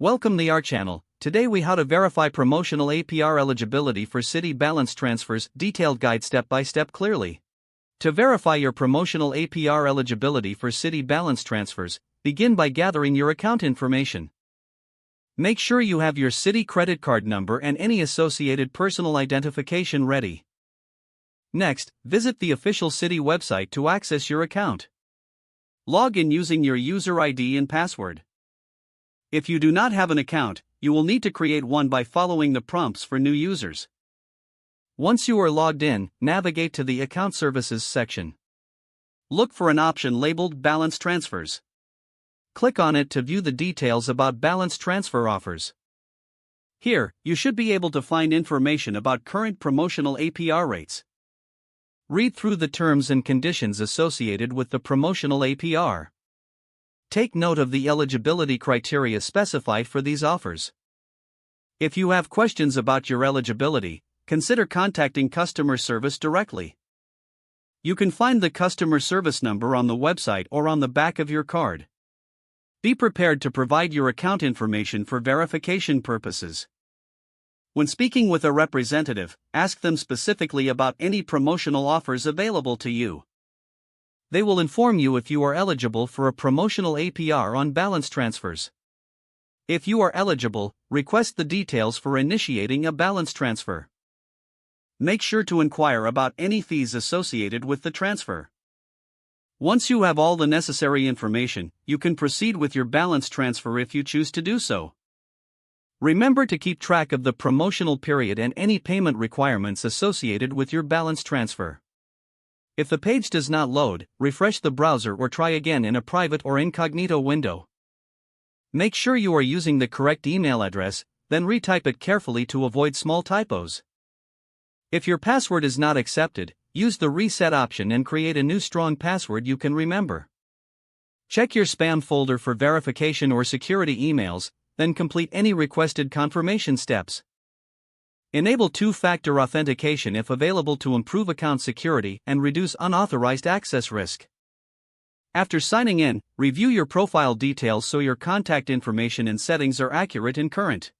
Welcome to our channel. Today we how to verify promotional APR eligibility for Citi Balance Transfers, detailed guide step by step clearly. To verify your promotional APR eligibility for Citi Balance Transfers, begin by gathering your account information. Make sure you have your Citi credit card number and any associated personal identification ready. Next, visit the official Citi website to access your account. Log in using your user ID and password. If you do not have an account, you will need to create one by following the prompts for new users. Once you are logged in, navigate to the Account Services section. Look for an option labeled Balance Transfers. Click on it to view the details about balance transfer offers. Here, you should be able to find information about current promotional APR rates. Read through the terms and conditions associated with the promotional APR. Take note of the eligibility criteria specified for these offers. If you have questions about your eligibility, consider contacting customer service directly. You can find the customer service number on the website or on the back of your card. Be prepared to provide your account information for verification purposes. When speaking with a representative, ask them specifically about any promotional offers available to you. They will inform you if you are eligible for a promotional APR on balance transfers. If you are eligible, request the details for initiating a balance transfer. Make sure to inquire about any fees associated with the transfer. Once you have all the necessary information, you can proceed with your balance transfer if you choose to do so. Remember to keep track of the promotional period and any payment requirements associated with your balance transfer. If the page does not load, refresh the browser or try again in a private or incognito window. Make sure you are using the correct email address, then retype it carefully to avoid small typos. If your password is not accepted, use the reset option and create a new strong password you can remember. Check your spam folder for verification or security emails, then complete any requested confirmation steps. Enable two-factor authentication if available to improve account security and reduce unauthorized access risk. After signing in, review your profile details so your contact information and settings are accurate and current.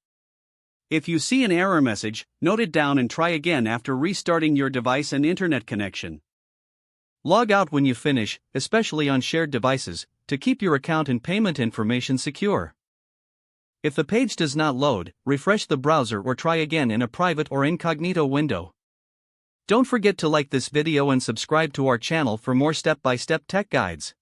If you see an error message, note it down and try again after restarting your device and internet connection. Log out when you finish, especially on shared devices, to keep your account and payment information secure. If the page does not load, refresh the browser or try again in a private or incognito window. Don't forget to like this video and subscribe to our channel for more step-by-step tech guides.